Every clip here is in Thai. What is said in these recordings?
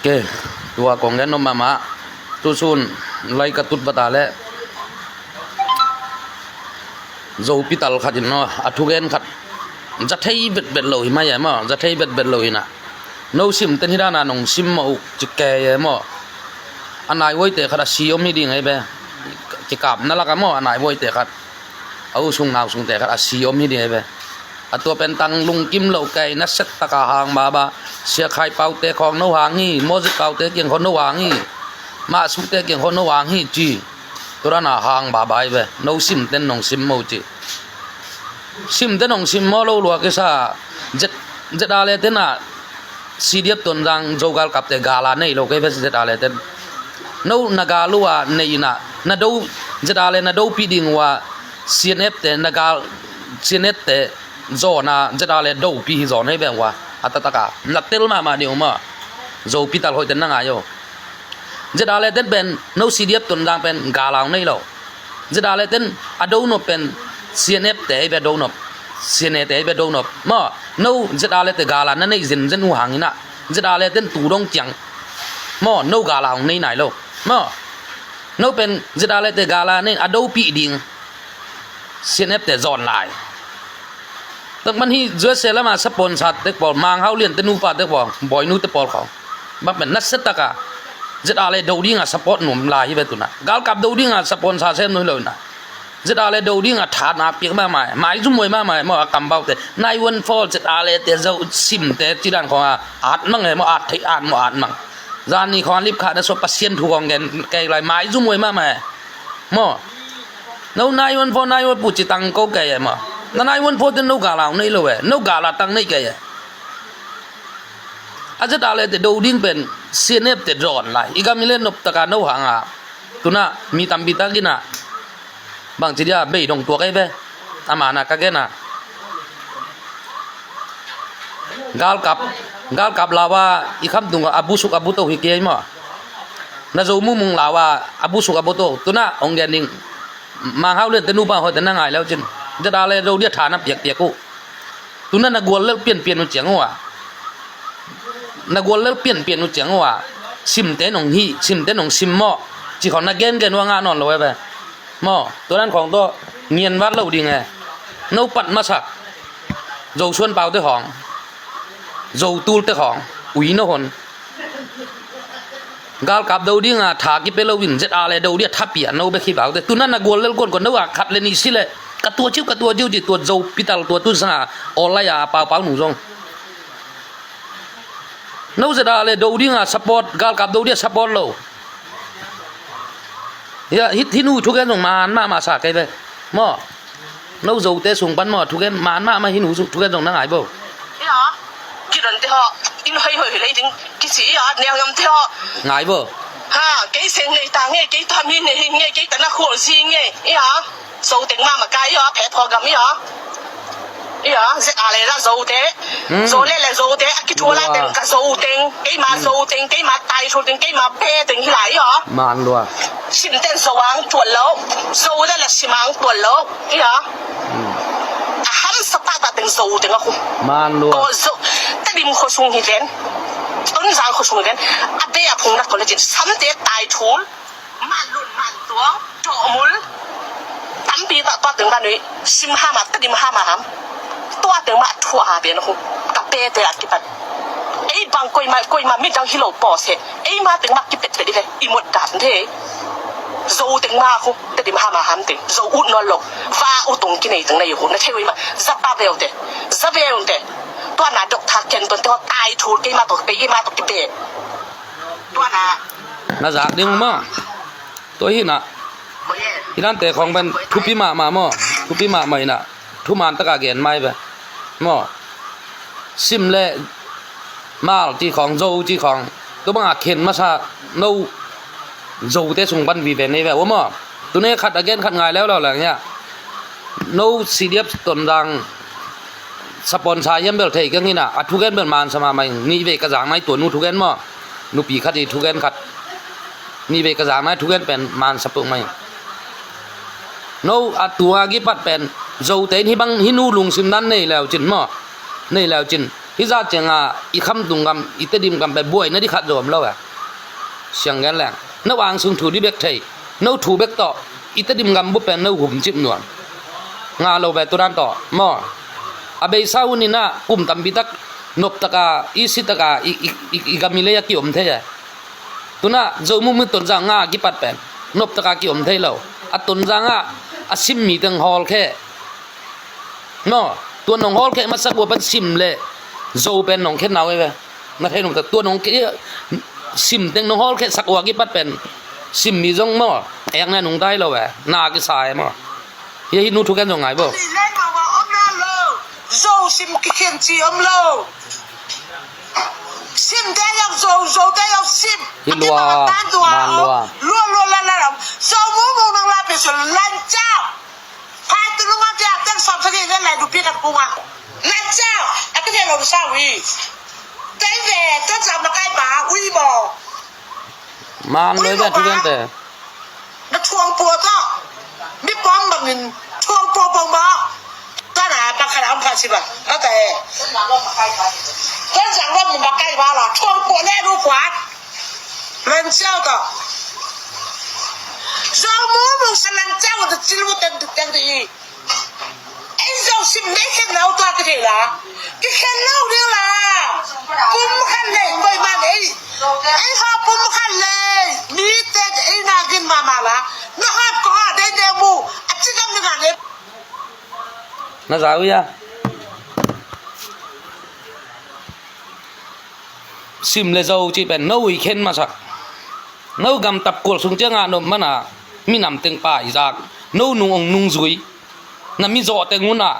ke tua kongen no mama tu sun lai katut batale zo pital khatin no athugen khat jathei bet lo hi ma ya ma jathei bet lo hi na no sim ten hirana nong sim mo chike ye mo anai woi te khara siom hi ding ai be ki kap na la ka mo anai woi te khat au sung naw sung te khat siom hi ding ai be atua pen tang lung kim lo kai na set taka hang ba ba sia khai pau te khong no hang hi mo zi pau te kyeng khon no hang hi ma su te kyeng khon no hang hi chi turana hang ba bai be no sim ten nong sim mo chi sim ten nong sim mo lo lo ke sa jet jet ale te na cdf ton jang jogal kap te gala nei lo ke be jet ale te no nagaluwa nei na do jet ale na do pi ding wa cnf te nagal cnf te zona jadale do pi zon hai beng wa atataka natel ma ni uma zo pital hoi ten na yo jadale ten ben no cdf ton dang pen galang nei lo jadale ten ado no pen cnf te be do no cnf te be do no ma no jadale te gala na nei jin jen hang ina jadale ten tu dong chang mo no galang nei nai lo ma no pen jadale te gala nei ado pi ding cnf te zon laiตักมันฮีเจอเสร็จแล้วมาสปอนสัตเด็กบอลมังเขาเรียนแต่นูปาเด็กบอลบอยนูเตปอลเขาบักเป็นนักเซตตะกะจะอะไรดูดิ้งอ่ะสปอร์ตหนุ่มลายที่เป็นตัวน่ะกาลกับดูดิ้งอ่ะสปอนสัตเส้นนู้นเลยน่ะจะอะไรดูดิ้งอ่ะฐานอาเปียกมาใหม่หมายจุ่มวยมาใหม่มากำเบาแต่ในวันฟอลจะอะไรแต่เจ้าซิมแต่ที่ด้านของอาดมั่งไงมาอาดไทยอาดมาอาดมั่งจานนี้ของลิบขาดส่วนปัสเซียนถูกของแกนไกลไรหมายจุ่มวยมาใหม่มั่วแล้วในวันฟอลในวันปุ๊จิตังก็แกยังมั่นั่นไอ้วันพูดถึงนกกาลาวนี่เลยนกกาลาตั้งนี่แกอาจจะอะไรแต่ดูดิ้งเป็นเสียเนบแต่ร้อนเลยอีกามีเล่นนกตะการนกหางอ่ะตัวน่ะมีตำบิตากินอ่ะบางทีเดียเบยดงตัวไอ้เบ้อามานะก็แกน่ะกาลกับลาวาอีกคำตรงกับอบูสุกอบูโตฮิเกยมั้งน่าจะมุ่งลาวาอบูสุกอบูโตตัวน่ะองค์แกนิ่งมาเข้าเล่นแต่นูบ้าหัวแต่นั่งไงแล้วจินจะได้อะไรเราเดียฐานะเปียกกูตุนั้นนักกวนเลิกเปลี่ยนมันเจียงว่ะนักกวนเลิกเปลี่ยนมันเจียงว่ะซิมเต้นของฮีซิมเต้นของซิมหม้อจีของนักเกนว่างานนอนเลยไปหม้อตัวนั้นของตัวเงียนวัดเราดีไงนกปัดมาสักโจชวนเป่าเตะของโจตูเตะของอุ้ยนคนกาลกับดูดิ้งอ่ะถากิเปลวินเจ็ดอะไรดูเดียทับเปียนเอาไปขี้เป่าแต่ตุนั้นนักกวนเลิกก่อนนึกว่าขัดเลนิสิเลยกับตัวจิ้วจิตัวโจพิตาตัวตุ้นสนาออนไลน์เปล่าหนูจงนู้จะได้เลยดูดิ้งอ่ะสปอร์ตกาลกับดูดิ้งสปอร์ตโลเฮียฮิตที่นู้ทุกอย่างส่งมาสักไงไปมั่วนู้โจเตะส่งปันมั่วทุกอย่างมาฮินูทุกอย่างส่งนั่งหายบ่นี่เหรอกินเถอะอินเฮยเลยถึงกิสิอ่ะแนวยำเถอะหายบ่ฮะกี่เสียงเลยต่างไงกี่ทำยังไงกี่แต่ละคนสิไงนี่เหรอ做定嘛咪計咗劈破咁樣，呢樣食下嚟啦做定，做咧嚟做定，結果啦定個做定，幾碼做定，幾碼大做定，幾碼啤定起嚟咗。慢咯。先定做完斷路，做得嚟先忙斷路，呢樣。58定做定啊！慢咯。個做得你唔可送去點，當然可送去點，阿爹阿碰得過嚟點，甚至大團，慢輪慢多，做滿。ตั้มปีตัวถึงบ้านนี้ซิมห้ามาตัดดิมห้ามาหามตัวถึงมาทั่วหาเบียนหูกับเป้เตะกิบันไอ้บางกอยมาไม่ดังฮิโลปอเสไอ้มาถึงมากิเป็ดเตะดิเลยอีหมดดันเทโจถึงมาหูตัดดิมห้ามาหามถึงโจอุดนอนหลงว่าอุตงกินไอ้ถึงในหูนั่นเทวิมาซับปาเวลเตซับเวลเตตัวน่ะดอกทักเกนตัวตายถูกไอ้มาตกไปไอ้มาตกกิเป็ดตัวน่ะจากดิ้งมั้งตัวหินอ่ะที่นั่นแต่ของเป็นทุบปีมาม่อทุบปีมาใหม่น่ะทุมานตะกาเกียนไม่ไปม่อซิมเล่มาที่ของโจที่ของตัวบางอาเข็นมาซะโนโจเตส่งบันวีเป็นนี่แบบว่าม่อตัวนี้ขัดอาเกนขัดง่ายแล้วหลังเนี้ยโนซีเดียบต้นดังสปอนเซอร์ยังเบลเทยกันนี่น่ะทุกเกนเป็นมันสมาใหม่นี่เวกระจางไม่ตัวนู้ทุกเกนม่อนูปีขัดอีทุกเกนขัดนี่เวกระจางไม่ทุกเกนเป็นมันสปุกไม่โน้อัตัวกิปัดเป็นโจเตนที่บังฮินูลุงซิมนั้นนี่แล้วจินมั่วนี่แล้วจิน hi za chenga i kham tung gam i te dim gam be boy na di khat dom lo à siang gan lang na wang sung thu di bek thei no thu bek to i te dim gam bu pen no hum chip nuam nga lo be turan to mo abe sauni na kum tam bi tak nop taka i si taka i gamile ya ki om the ya tuna zo mu mu ton jang nga ki pat pen nop taka ki om thei lo a ton jang a sim mi tang hol khe no ตัวน้องฮอลแค่มาสักว่าเป็นซิมเลยโจเป็นน้องแค่nào vậyมาให้น้องแต่ตัวน้องแค่ซิมเต็งน้องฮอลแค่สักว่ากี่ปัดเป็นซิมมีจงมั้งเองเนี่ยน้องได้แล้วเว้ยน่ากี่สายมั้งเฮ้ยนู้ทุกกันยังไงบ่โจซิมกี่เขียนจีอมโลซิมได้ยังโจได้ยังซิมที่ลัวมันลัวละโจมูนังลาเป็นส่วนลันเจ้าพายตุลุงอาจารย์ตั้งสอบสักทีนั่นแหละดูพี่กับกูมาลันเจ้าไอ้ก็เดี๋ยวเราสาวอีเต้นเด็ดต้นสาวมาใกล้ป่าวิ่งบอกมันเลยแบบทุกอย่างแต่นักทวงปัวก็ไม่ป้อมแบบนึงทวงปัวปองบ้าต้นหาปลาขาวผ่าสิบะแล้วแต่ต้นสั่งว่ามึงมาใกล้ป่าหรอทวงปัวแน่รูปขวานลันเจ้าต่อเรามูมึงสลันเจ้าจะจิ้มว่าเต็มดีไอ้เราสิไม่แค่เล่าตัวกันเลยล่ะก็แค่เล่าเดียวล่ะปุ่มขันเลยไม่มาเลยไอ้ข้าปุ่มขันเลยมีแต่ไอ้นากินมาละนะครับก็ได้เดมูอาจจะทำยังไงเนี่ยน่าสาวยังซิมเลยเราจีเป็นน้อยเข็นมาสักน้อยกำตับกวดสุงเจ้างานนมันอ่ะมีน้ำเต็งป่าอีจากน้อยนุ่งจุยน้ำมีจอเต็งอุน่ะ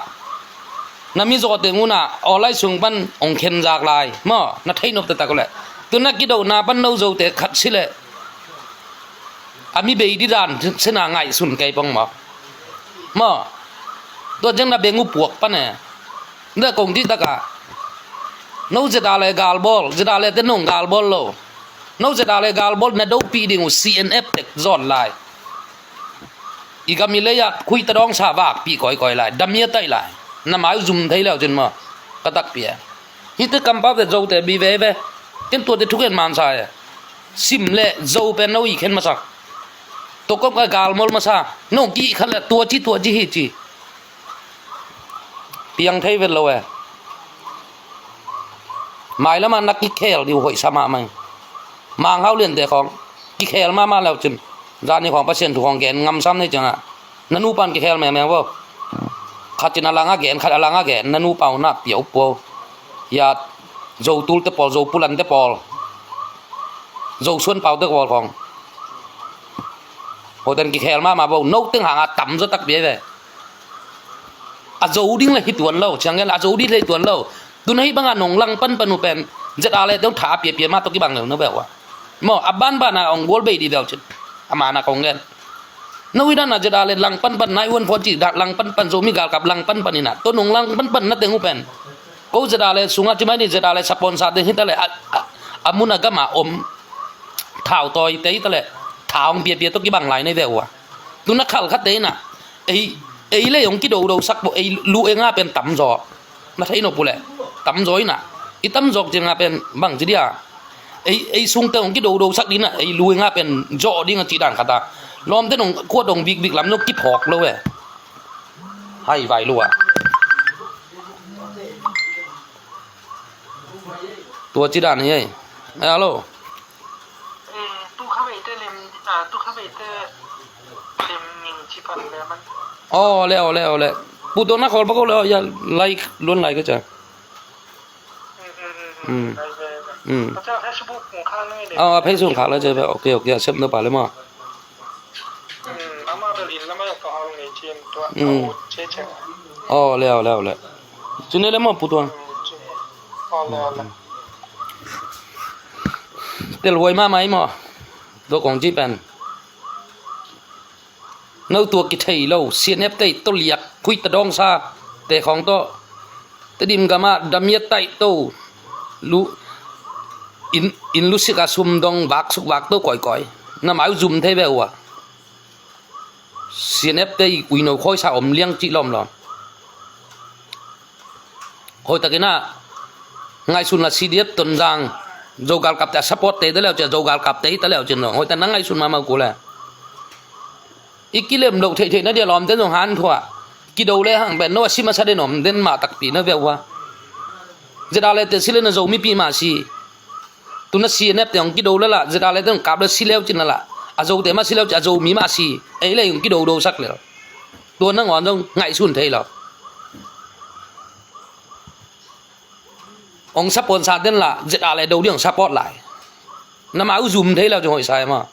เอาไล่สุงปันองเข็นจากลายมั่วนัดให้นบตะกุเลยตัวนักกิโดนาปันน้อยจอเตะขัดสิเลยอามีเบย์ดีดานเสนาไงสุนไก่ปองหมอมั่วตัวจังน่ะเบงูปวกปันเนี่ยเด็กคงที่ตะกะน้อยจะได้เลยกาลบอลจะได้เลยเต้นงกาลบอลโลน้องจะได้เลยกาลบอลนะดูปีดิ่ง CNF เด็กจอนไลอีกามีเลยอะคุยตะดองชาวบ้านปีก่อยไลดำเมียไตไลน้ำหมายจุ่มไทยแล้วจนมากระตักเปียฮิตกำปั้มแต่โจแต่บีเว่เต็มตัวแต่ทุกอย่างมันใช่ซิมเล่โจเป็นน้องอีกเห็นมาสักตัวก็กาลมอลมาสักน้องกี่ขันละตัวจีฮิจีเปียงไทยเป็นเราหมายแล้วมันนักกิเคลดิวหอยสมามังมางเขาเรียนแต่ของกิเคลมาแล้วจนจานนี้ของเปอร์เซ็นต์ถูกของแกนงำซ้ำได้จังอ่ะนันูปันกิเคลแม่ว่าขัดจินอลังอาแกนขัดอลังอาแกนนันูเป่าหน้าเปียวปัวยาโจตูลเตปอลโจปุลันเตปอลโจส่วนเป่าเตปอลของโหแต่กิเคลมาบอกนกตึงหางต่ำจะตักเบี้ยเลยอาโจดิ้งเลยฮิตวนเล่าจังเงี้ยอาโจดิ้งเลยตวนเล่าตัวนี้บางอันหนงลังปั้นปนุเป็นจะอะไรต้องถาเปียมาตัวกี่บางเลยนึกแบบว่าหมออับบ้านนะองวอลเบย์ดีเดียวจุดอามานะของเงินนู้นนั่นน่ะจะอะไรลังปั้นนายวันพอจีดักลังปั้นโซมิกากับลังปั้นนี่นะตัวหนงลังปั้นนั่นเต็งอุเป็นก็จะอะไรสุงัดใช่ไหมนี่จะอะไรสปอนเซอร์เดหิตอะไรอามุนก็มาถ่าวต่อยเตยตะเลยถ่าวเปียตัวกี่บางไหลในเดียวว่าตัวนักข่าวคัดเตยน่ะไอ้เรื่องกี่ดูสักไอ้ลูเองอ่ะเป็นต่ำจอมาใช้นกปุ๊เลยต่ำจอยน่ะไอ้ต่ำจอกจึงอ่ะเป็นบางจีเดียไอ้ซุงเตงกี่ดูสักดิน่ะไอ้ลูเองอ่ะเป็นจอดิ้งจีด่านขัดล้อมเต้นงขวดงบิ๊กลำนกกี่พอกเลยเว้ยให้ไวรัวตัวจีด่านนี่ฮัลโหลตู้ข้าวเตอร์เลมตู้ข้าวเตอร์เลมมิงชิพันเลยมันอ๋อแล้วปูตัวนักขอลปะก็แล้วอย่าไลค์ล้วนไลค์ก็จะเขาจะเฟซบุ๊กของข้างนี่เลยเฟซบุ๊กข้างแล้วจะแบบโอเคเชื่อมต่อไปเลยมั้งอามาเบลินแล้วมาจากตัวเอาในเชียนตัวเชี่ยอ๋อแล้วจุดนี้แล้วมั้งปูตัวอ๋อแล้วเดี๋ยวรวยมากไหมมั้งตัวของจีเป็นนเอาตัวกิเทยเราเสียเนฟไตตัวเลียกคุยตะดองซาแต่ของตัวแต่ดิมกามาดำเมียไตตัวรู้อินรู้สึกอาซุมดองวักสุกวักตัวก่อยน้ำหมายจุ่มเทเบลว่ะเสียเนฟไตกุยโนคอยสาวอมเลี้ยงจีลอมหรอคอยตะกี้น่ะ ngay sun là CDF tuần giang dầu gal cặp tại support tế tới leo chỉ dầu gal cặp tế tới leo chỉ nữa hồi ta nắng ngay sun mà cố là ít kí lem đầu thế nó đi làm tới dòng han thôi kí đầu lẽ hàng bên nó xí mà sao đến nằm đến mà tắc pi nó về qua giờ đây là xí lên nó dầu mi pi mà xí tu nó xí nếp tiếng kí đầu là giờ đây là tiếng cặp là xí leo chỉ là à dầu tế mà xí leo chỉ dầu mi mà xí ấy là yung kí đầu sắc leo tuần nó ngon dong ngay sun thế là ông support sa đến là giật lại đầu đi ông support lại nó máu zoom thế là cho hội sai mà